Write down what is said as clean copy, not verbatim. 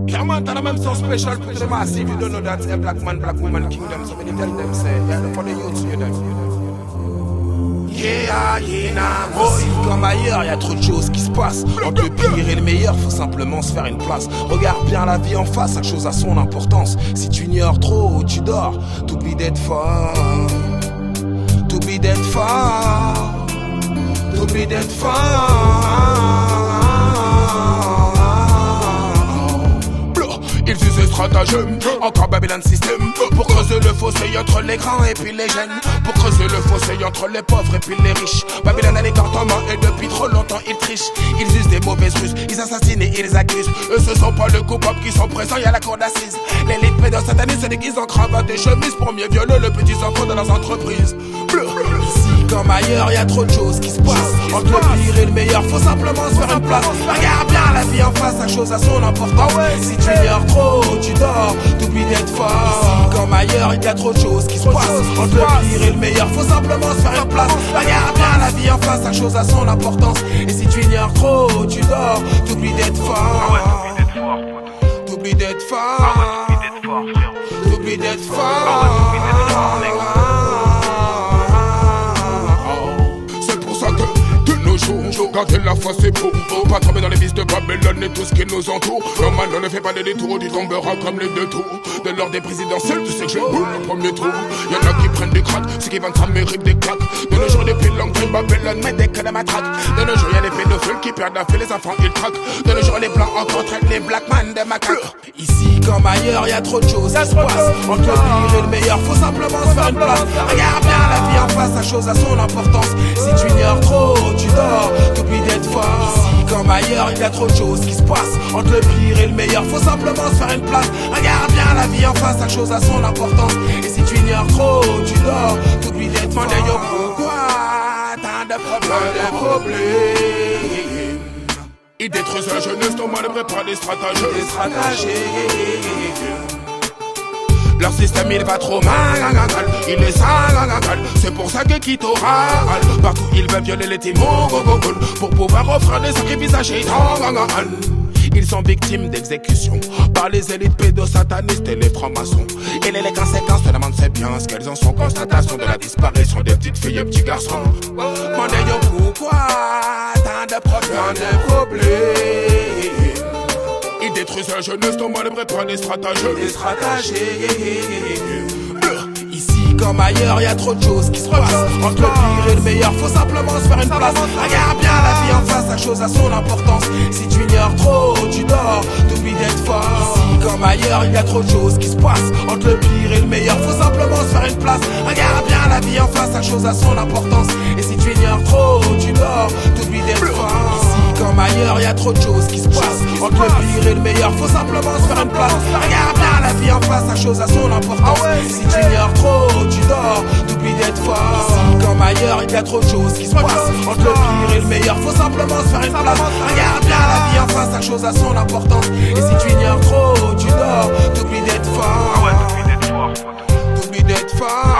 Yeah man, tell them so special to the massive. You don't know that a black man, black woman kingdom. So many tell them say, yeah, for the youth, you know. Yeah, yeah, voici comme ailleurs, y a trop de choses qui se passent. Entre le pire et le meilleur, faut simplement se faire une place. Regarde bien la vie en face, chaque chose a son importance. Si tu ignores trop, tu dors, t'oublies d'être fort. T'oublies d'être fort. T'oublies d'être fort. Ils usent ce stratagème, encore Babylon système, pour creuser le fossé entre les grands et puis les jeunes, pour creuser le fossé entre les pauvres et puis les riches. Babylone a les cartes en main et depuis trop longtemps ils trichent. Ils usent des mauvaises ruses, ils assassinent et ils accusent. Eux ce sont pas les coupables qui sont présents, y'a la cour d'assises. L'élite pédosatanistes se déguisent en cravate et chemise pour mieux violer le petit enfant de leurs entreprises. Ici comme ailleurs, y a trop de choses qui se passent. Entre le pire et le meilleur, faut simplement se faire une place. Regarde bien la vie en face, chaque chose a son importance. Si tu ignores trop, tu dors, t'oublies d'être fort. Ici comme ailleurs, y a trop de choses qui se passent. Entre le pire et le meilleur, faut simplement se faire une place. Regarde bien la vie en face, chaque chose a son importance. Et si tu ignores trop, tu dors, t'oublies d'être fort. T'oublies d'être fort. T'oublies d'être fort. Garder la foi c'est beau, pas tomber dans les vices de Babylone et tout ce qui nous entoure. Non man, ne fais pas des détours, tu tomberas comme les deux tours. De l'ordre des présidentielles, tu sais que j'ai boule le premier tour. Y'en a qui prennent des craques, ceux qui vendent ça méritent des claques. De nos jours, depuis longtemps, Babylone met des que de matraque. De nos jours, y'a des pédophiles qui perdent la fée, les enfants ils traquent. De nos jours, les blancs encore traitent les black man de macaques. Ici comme ailleurs, y'a trop de choses qui se passent. Entre le pire et le meilleur, faut simplement se faire une place. Regarde bien la vie en face, chaque chose a son importance. Si tu ignores trop, tu dors, t'oublies d'être fort. Ici comme ailleurs, il y a trop de choses qui se passent. Entre le pire et le meilleur, faut simplement se faire une place. Regarde bien la vie en face, chaque chose a son importance. Et si tu ignores trop, tu dors, t'oublies d'être fort. Yo, pourquoi tant de problèmes? Ils détruisent la jeunesse, ton mal prépare des stratagèmes. Leur système il va trop mal, il est sale, c'est pour ça que quitte au râle. Partout ils veulent violer les timons, pour pouvoir offrir des sacrifices à Shaitan. Ils sont victimes d'exécution par les élites pédosatanistes et les francs-maçons. Et les conséquences de la demande c'est bien ce qu'elles en sont. Constatation de la disparition des petites filles et petits garçons. Demandez-yo pourquoi tant de problèmes. Ils détruisent la jeunesse, ton mal prépare des stratagèmes. Ici comme ailleurs, y a trop de choses qui se passent. Entre le pire et le meilleur, faut simplement se faire une place. Regarde bien la vie en face, chaque chose a son importance. Si tu ignores trop, tu dors, t'oublies d'être fort. Ici comme ailleurs, y a trop de choses qui se passent. Entre le pire et le meilleur, faut simplement se faire une place. Regarde bien la vie en face, chaque chose a son importance. Et si tu ignores trop, tu dors, t'oublies d'être fort. Ici comme ailleurs, y a trop de choses qui se passent. Entre le pire et le meilleur, faut simplement se faire une place. Regarde bien la vie en face, chaque chose a son importance. Si tu ignores trop, tu dors, t'oublies d'être fort. Ici comme ailleurs, il y a trop de choses qui se passent. Entre le pire et le meilleur, faut simplement se faire une place. Regarde bien la vie en face, chaque chose a son importance. Et si tu ignores trop, tu dors, t'oublies d'être fort. T'oublies d'être fort.